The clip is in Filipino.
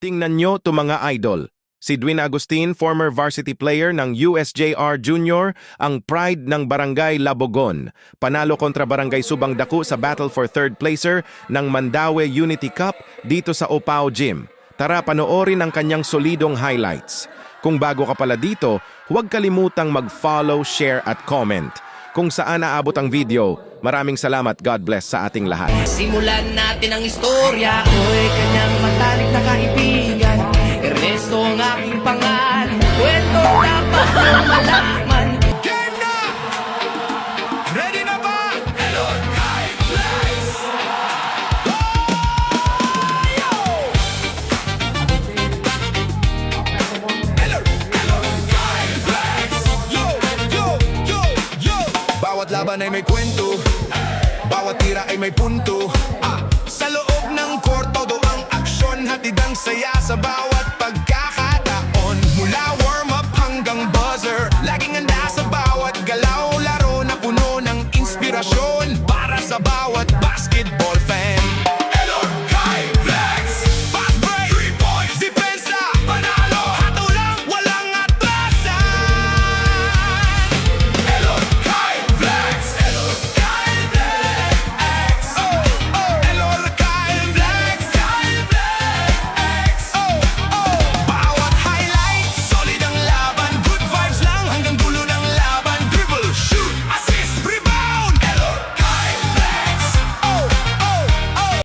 Tingnan nyo to mga idol. Si Dwin Agustin, former varsity player ng USJR Junior, ang pride ng Barangay Labogon. Panalo kontra Barangay Subang Daku sa battle for third placer ng Mandaue Unity Cup dito sa Opao Gym. Tara panoorin ang kanyang solidong highlights. Kung bago ka pala dito, huwag kalimutang mag-follow, share at comment. Kung saan aabot ang video, maraming salamat. God bless sa ating lahat. Simulan natin ang istorya. Ko'y kanyang matalik na kaibigan. Ernesto ang aking pangalan. Kwento dapat niyong malaman. Game na! Ready na ba? Hello, Kai Flex! Hello, Kai Flex! Yo, yo, yo, yo! Bawat laban ay may kwento. Bawat tira ay may punto. Sa loob ng court, todo ang aksyon. Hatid ang saya sa bawat pagkakataon. Mula warm-up hanggang buzzer, laging handa sa bawat galaw. Laro na puno ng inspirasyon para sa bawat